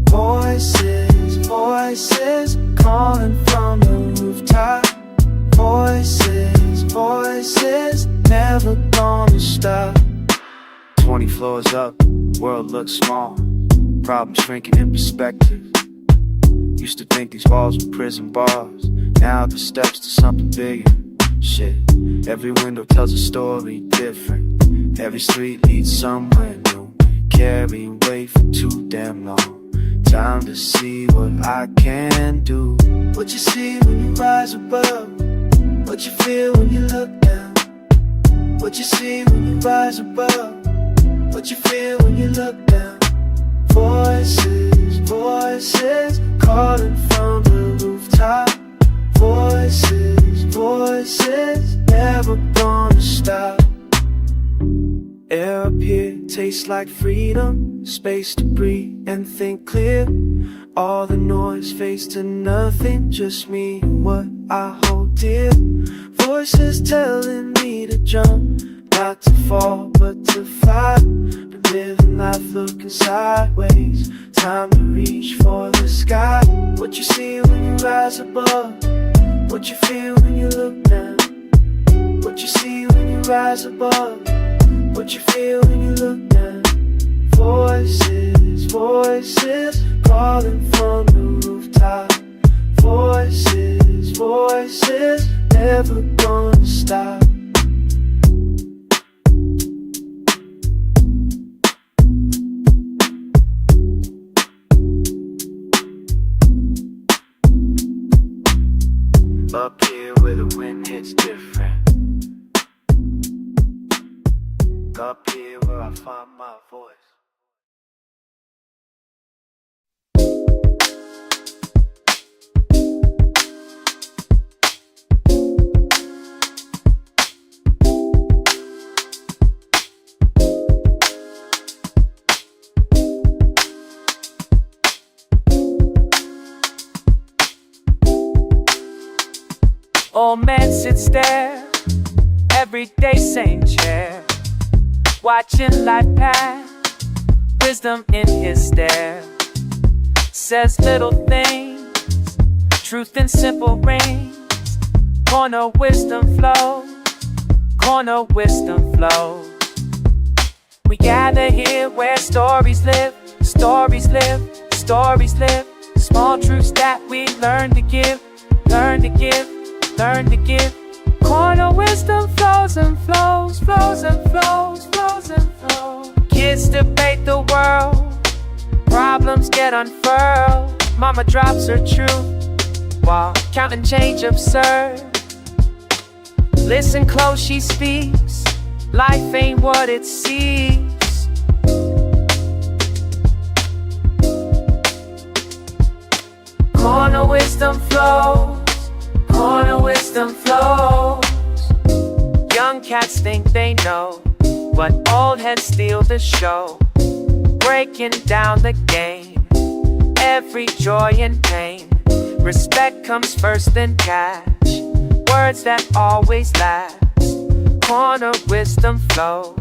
Voices, voices calling from the rooftop. Voices, voices never gonna stop. 20 floors up, world looks small. Problems shrinking in perspective. Used to think these walls were prison bars. Now the steps to something bigger. Shit, every window tells a story different. Every street leads somewhere new. Carrying weight for too damn long. Time to see what I can do. What you see when you rise above, what you feel when you look down. What you see when you rise above, what you feel when you look down. Voices, voices, calling from the rooftop. Voices, voices, never gonna stop. Air up here tastes like freedom, space to breathe and think clear. All the noise fades to nothing, just me and what I hold dear. Voices telling me to jump, not to fall but to fly. Been living life looking sideways, time to reach for the sky. What you see when you rise above, what you feel when you look down. What you see when you rise above, what you feel when you look down. Voices, voices, calling from the rooftop. Voices, voices, never gonna stop. Up here where the wind hits different. Up here where I find my voice. Old man sits there, every day same chair, watching life pass, wisdom in his stare. Says little things, truth in simple rings. Corner wisdom flows, corner wisdom flows. We gather here where stories live, stories live, stories live. Small truths that we learn to give, learn to give, learn to give. Corner wisdom flows and flows, flows and flows, flows and flows. Kids debate the world, problems get unfurled. Mama drops her truth while counting change absurd. Listen close, she speaks, life ain't what it seems. Corner wisdom flows, corner wisdom flows. Young cats think they know, but old heads steal the show. Breaking down the game, every joy and pain. Respect comes first, then cash, words that always last. Corner wisdom flows,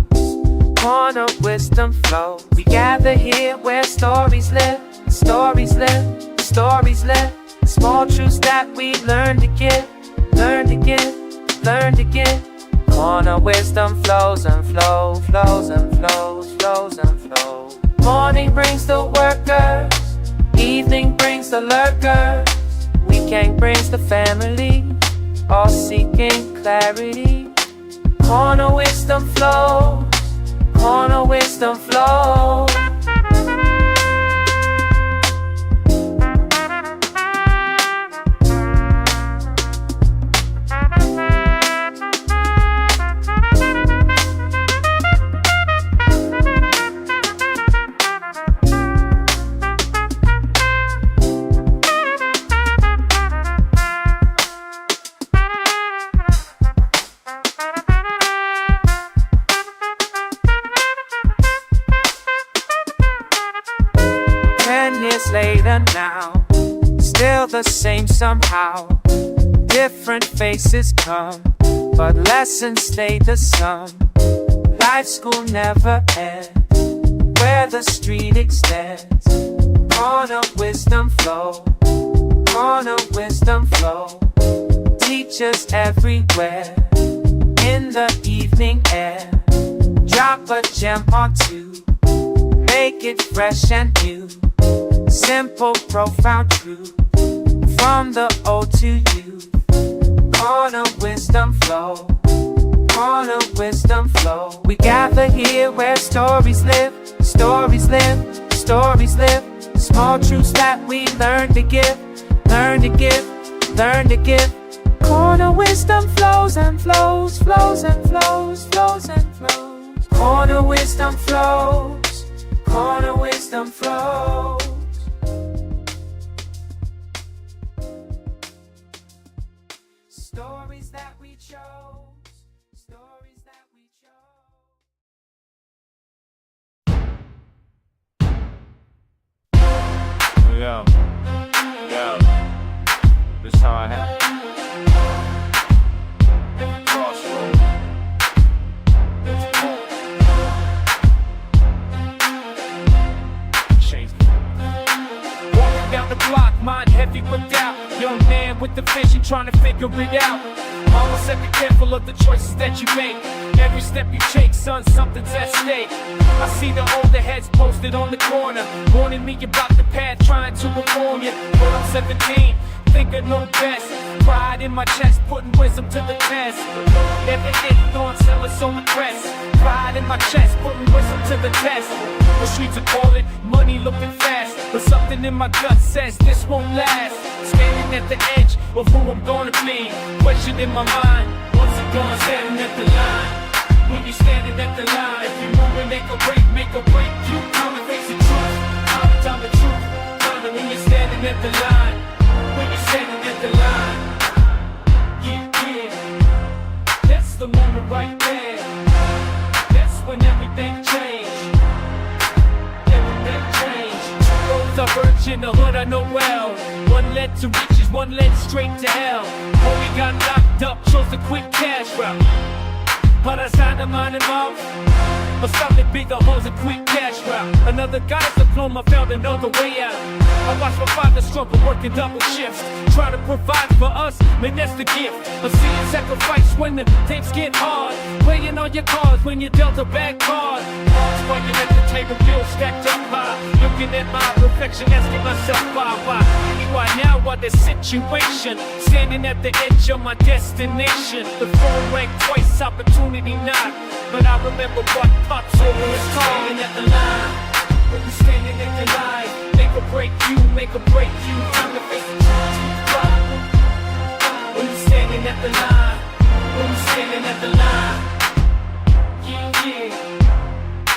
corner wisdom flows. We gather here where stories live, stories live, stories live. Small truths that we learn to give, learn to give, learn to give. Corner wisdom flows and flows, flows and flows, flows and flows. Morning brings the workers, evening brings the lurkers. Weekend brings the family, all seeking clarity. Corner wisdom flows, corner wisdom flows. Later now, still the same somehow. Different faces come, but lessons stay the sum. Life school never ends, where the street extends. Corner wisdom flow, corner wisdom flow. Teachers everywhere, in the evening air. Drop a gem or two, make it fresh and new. Simple, profound truth from the old to you. Corner wisdom flow, corner wisdom flow. We gather here where stories live, stories live, stories live. Small Small truths that we learn to give, learn to give, learn to give. Corner wisdom flows and flows, flows and flows, flows and flows. Corner wisdom flows, corner wisdom flows. Stories that we chose, stories that we chose. Yo, this how I have. Crossroad. Change. Walking down the block, mind heavy with doubt. Young man with the vision trying to figure it out. Always ever careful of the choices that you make. Every step you take, son, something's at stake. I see the older heads posted on the corner, warning me about the path, trying to reform you. But I'm 17, think I know best. Pride in my chest, putting wisdom to the test. Never hit on sellers on the crest. Pride in my chest, putting wisdom to the test. The streets will call it money looking fast, but something in my gut says this won't last. Standing at the edge of who I'm gonna be, question in my mind, what's it gonna stand at the line? When you're standing at the line, if you move and make a break, you come and face the truth. Time the truth, time when you're standing at the line. When you're standing at the line, yeah, that's the moment right there. That's when everything changed. Everything changed. Roads I verge in the hood I know well. One led to riches, one led straight to hell. Homie got locked up, chose the quick cash route. But I signed a mind and mouth. But something bigger holds a quick cash route. Another guy's diploma found another way out. I watched my father struggle working double shifts, trying to provide for us, man, that's the gift. I'm seeing sacrifice when the tapes get hard. Playing on your cards when you dealt a bad card. Working at the table, bills stacked up high. Looking at my perfection, asking myself why now, why the situation? Standing at the edge of my destination. The phone rang twice, opportunity not. But I remember what pops over his calling at the line. When you're standing at the line, make or break you, make or break you. Time to face the truth. When you're standing at the line, when you're standing at the line, yeah,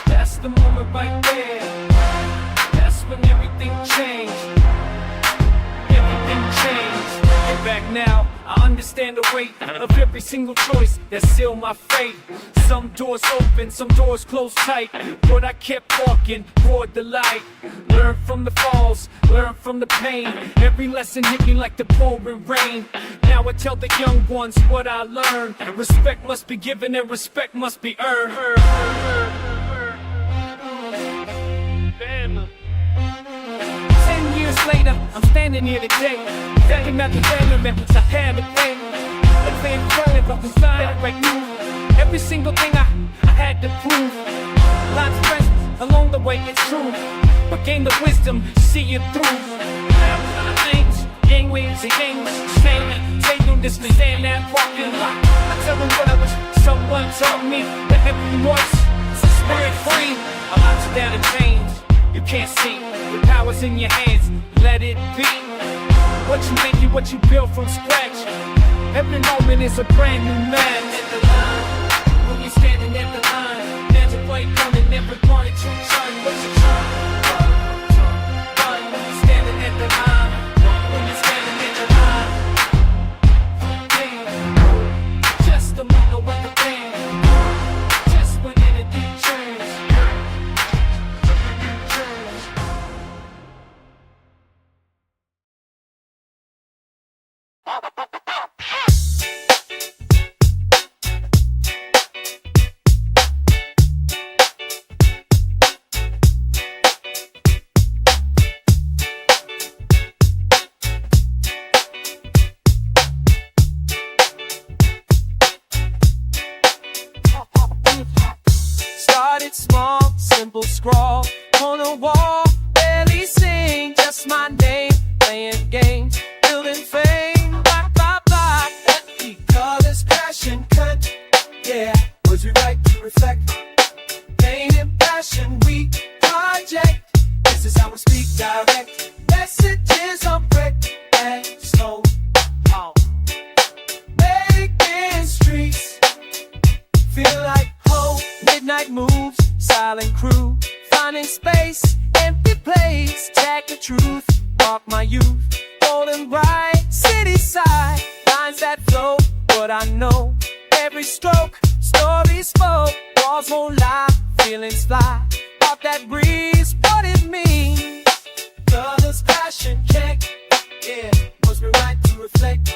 that's the moment right there. That's when everything changed. Everything changed. Get back now, I understand the weight of every single choice that sealed my fate. Some doors open, some doors closed tight, but I kept walking toward the light. Learn from the falls, learn from the pain. Every lesson hit me like the pouring rain. Now I tell the young ones what I learned. Respect must be given and respect must be earned. 10 years later, I'm standing here today, thinking about the family members I had today. The same feeling of the sign right now. Every single thing I had to prove. Lots of friends along the way, it's true, but gain the wisdom to see it through. Things, gang waves and gangs, say no this, stand that walking lot. I tell them what I was, someone told me that every voice is a spirit free. A lot's down in chains, you can't see. The power's in your hands, let it be. What you make it, what you build from scratch. Every moment is a brand new man. At the line, when you're standing at the line, there's a way coming, never wanted to turn. What you trying? When you're standing at the line, when you're standing at the line, yeah. Just a moment with the band, just when anything turns. Started small, simple scrawl on the wall, barely sing, just my name, playing games, building fame, blah, blah, blah. Colors, passion, cut, yeah, words we write to reflect, pain and passion, we project, this is how we speak direct. truth, spark my youth. Bold and bright, city side, lines that flow, what I know. Every stroke, story spoke, walls won't lie, feelings fly. Off that breeze, what it means. Colors, passion, check, yeah, was we right to reflect.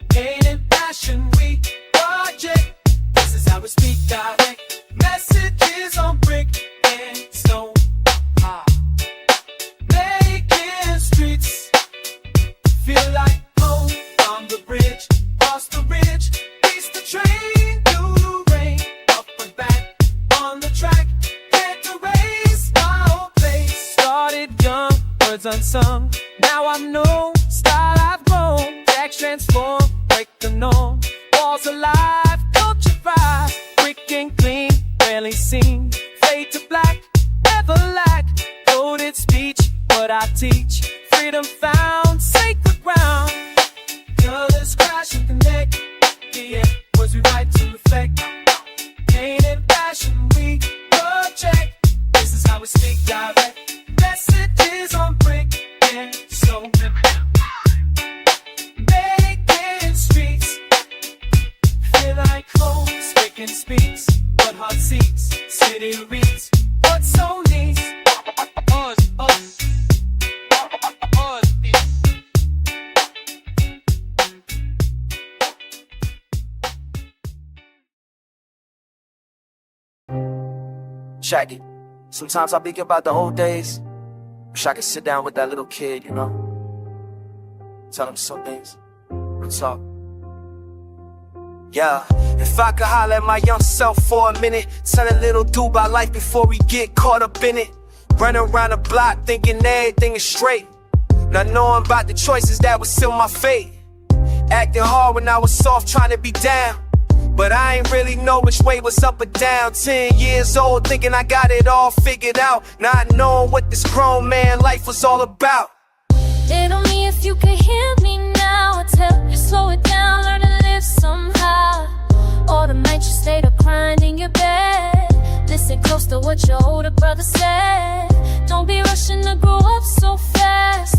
Pain and passion, we project. This is how we speak direct. Messages on brick and stone. Making streets feel like home. On the bridge, cross the ridge, beats the train, new rain, up and back on the track. Can't erase my old place. Started young, words unsung. Now I'm known, style I've grown. Tracks transform, break the norm. Walls alive, culture rise. Quick and clean, barely seen. Fade to black, never lack. Coded speech, what I teach. Freedom found, sacred ground. Colors crash and connect. Yeah, was we right to reflect. Pain and passion, we project. This is how we speak direct. Messages on brick and stone. Making streets feel like home. Speaking speaks, what heart seeks. City reads, what soul needs. Us. Check it. Sometimes I think about the old days. Wish I could sit down with that little kid, you know. Tell him some things. Real talk. Yeah, if I could holler at my young self for a minute, tell a little dude about life before we get caught up in it. Running around the block thinking everything is straight, not knowing about the choices that would seal my fate. Acting hard when I was soft, trying to be down, but I ain't really know which way was up or down. 10 years old, thinking I got it all figured out, not knowing what this grown man life was all about. Little me, if you could hear me now, I tell you slow it down, learn to live somehow. All the nights you stayed up crying in your bed, listen close to what your older brother said. Don't be rushing to grow up so fast.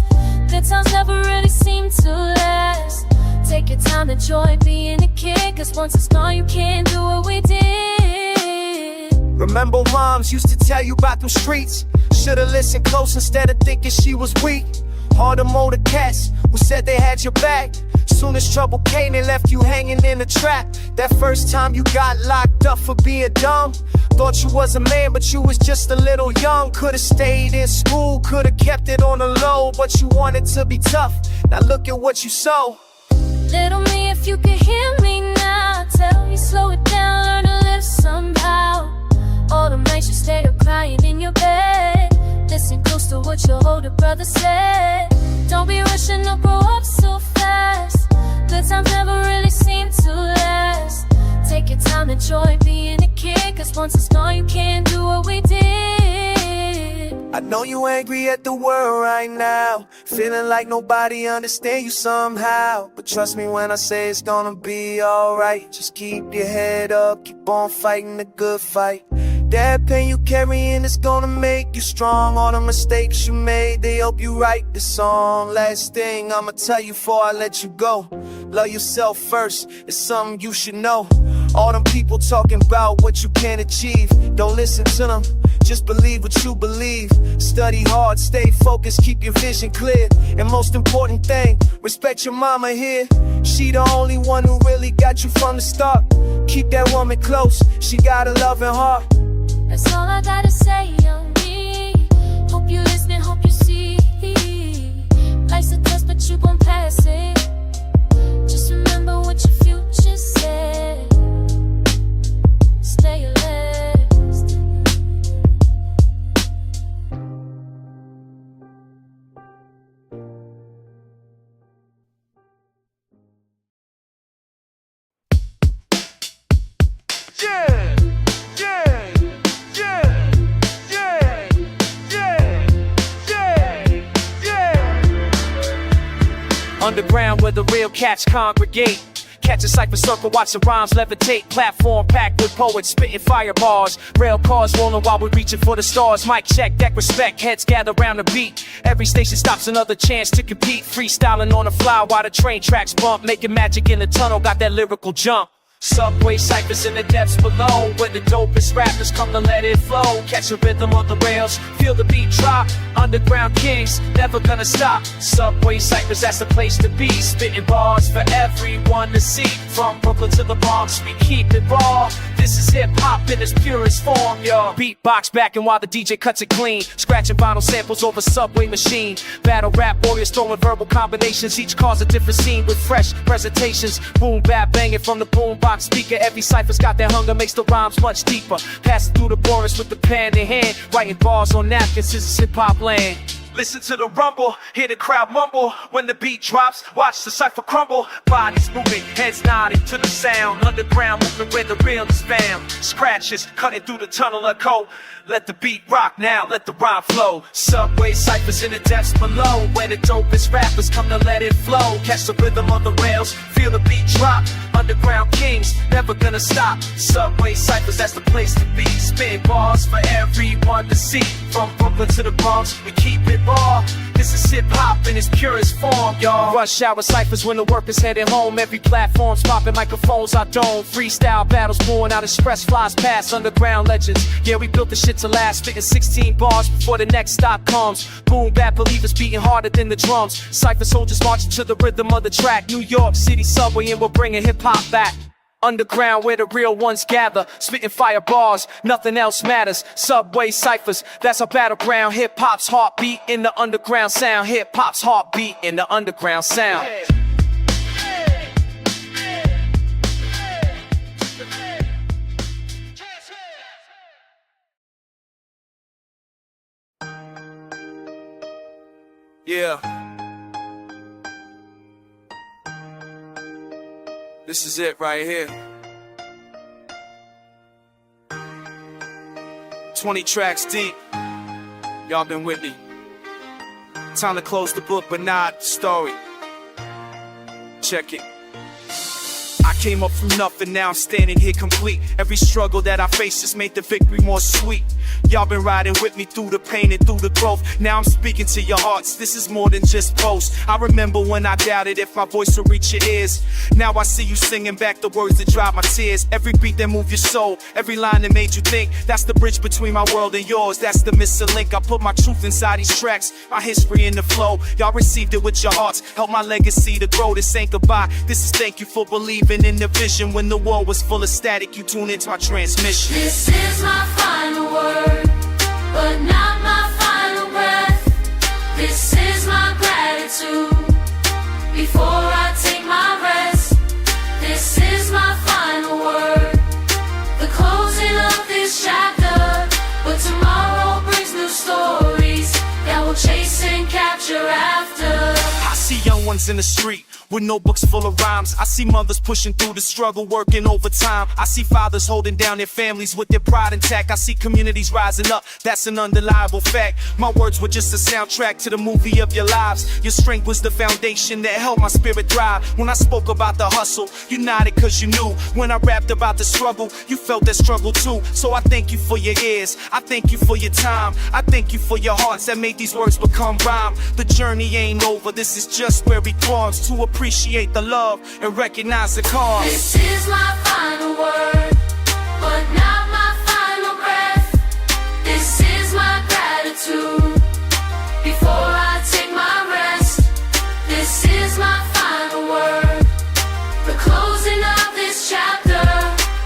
Good times never really seem to last. Take your time, enjoy being a kid, cause once it's gone you can't do what we did. Remember moms used to tell you about them streets. Should've listened close instead of thinking she was weak. All them older cats who said they had your back, soon as trouble came they left you hanging in the trap. That first time you got locked up for being dumb, thought you was a man but you was just a little young. Could've stayed in school, could've kept it on the low, but you wanted to be tough. Now look at what you sow. Little me, if you could hear me now, tell me slow it down, learn to live somehow. All the nights you stayed up crying in your bed, listen close to what your older brother said. Don't be rushing to grow up so fast. Good times never really seem to last. Take your time, enjoy being a kid, cause once it's gone you can't do what we did. I know you angry at the world right now, feeling like nobody understands you somehow, but trust me when I say it's gonna be alright. Just keep your head up, keep on fighting the good fight. That pain you carrying is gonna make you strong. All the mistakes you made, they help you write this song. Last thing I'ma tell you before I let you go, love yourself first, it's something you should know. All them people talking about what you can't achieve, don't listen to them, just believe what you believe. Study hard, stay focused, keep your vision clear. And most important thing, respect your mama here. She the only one who really got you from the start. Keep that woman close, she got a loving heart. That's all I gotta say, young me. Hope you listening, hope you see. Life's a test, but you gon' pass it. Just remember what your future said. Stay alert. Yeah, yeah, yeah, yeah, yeah, yeah, yeah. Underground where the real cats congregate. Catch a cipher circle, watch the rhymes levitate. Platform packed with poets, spitting fire bars. Rail cars rolling while we're reaching for the stars. Mic check, deck respect, heads gather round the beat. Every station stops another chance to compete. Freestyling on the fly while the train tracks bump. Making magic in the tunnel, got that lyrical jump. Subway ciphers in the depths below, where the dopest rappers come to let it flow. Catch the rhythm of the rails, feel the beat drop. Underground kings, never gonna stop. Subway ciphers, that's the place to be. Spitting bars for everyone to see. From Brooklyn to the Bronx, we keep it raw. This is hip-hop in its purest form, yo. Beatbox backing while the DJ cuts it clean. Scratching vinyl samples over Subway machine. Battle rap warriors throwing verbal combinations. Each cause a different scene with fresh presentations. Boom bap banging from the boom box speaker. Every cipher's got that hunger, makes the rhymes much deeper. Passing through the chorus with the pen in hand. Writing bars on napkins, this is hip-hop land. Listen to the rumble, hear the crowd mumble. When the beat drops, watch the cipher crumble. Bodies moving, heads nodding to the sound. Underground moving where the real is found. Scratches cutting through the tunnel of cold. Let the beat rock now, let the rhyme flow. Subway ciphers in the depths below, where the dopest rappers come to let it flow. Catch the rhythm on the rails, feel the beat drop. Underground kings, never gonna stop. Subway ciphers, that's the place to be. Spin bars for everyone to see. From Brooklyn to the Bronx, we keep it raw. This is hip-hop in its purest form, y'all. Rush hour ciphers when the workers heading home. Every platform's popping, microphones are dome. Freestyle battles pouring out, express flies past. Underground legends, yeah, we built the shit to last. Spitting 16 bars before the next stop comes. Boom bap believers beating harder than the drums. Cypher soldiers marching to the rhythm of the track. New York City subway and we're bringing hip-hop back. Underground where the real ones gather, spitting fire bars, nothing else matters. Subway ciphers, that's our battleground. Hip-hop's heartbeat in the underground sound. Hip-hop's heartbeat in the underground sound. Yeah. This is it right here. 20 tracks deep. Y'all been with me. Time to close the book, but not the story. Check it. I came up from nothing, now I'm standing here complete. Every struggle that I faced just made the victory more sweet. Y'all been riding with me through the pain and through the growth. Now I'm speaking to your hearts, this is more than just posts. I remember when I doubted if my voice would reach your ears. Now I see you singing back the words that dry my tears. Every beat that moved your soul, every line that made you think. That's the bridge between my world and yours, that's the missing link. I put my truth inside these tracks, my history in the flow. Y'all received it with your hearts, help my legacy to grow. This ain't goodbye, this is thank you for believing in the vision. When the world was full of static, you tune into my transmission. This is my final word, but not my final breath. This is my gratitude before I take my rest. This is my final word, the closing of this chapter. But tomorrow brings new stories that will chase and capture after. I see young ones in the street with notebooks full of rhymes. I see mothers pushing through the struggle, working overtime. I see fathers holding down their families with their pride intact. I see communities rising up, that's an undeniable fact. My words were just a soundtrack to the movie of your lives. Your strength was the foundation that helped my spirit thrive. When I spoke about the hustle, you nodded cause you knew. When I rapped about the struggle, you felt that struggle too. So I thank you for your ears, I thank you for your time. I thank you for your hearts that made these words become rhyme. The journey ain't over, this is just where we pause to appreciate the love and recognize the cause. This is my final word, but not my final breath. This is my gratitude before I take my rest. This is my final word, the closing of this chapter.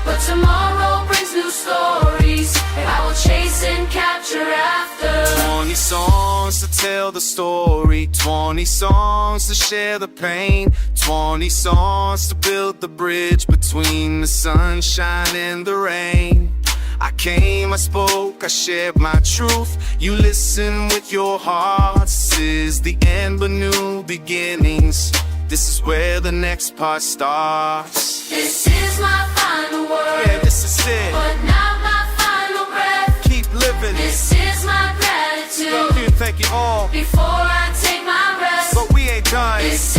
But tomorrow brings new stories I will chase and capture after. 20 songs to tell the story, 20 songs to share the pain, 20 songs to build the bridge between the sunshine and the rain. I came, I spoke, I shared my truth. You listen with your hearts. This is the end but new beginnings. This is where the next part starts. This is my final word, Yeah, this is it. but not my final breath. Keep living. This is my gratitude Thank you all. before I take my rest. But we ain't done. This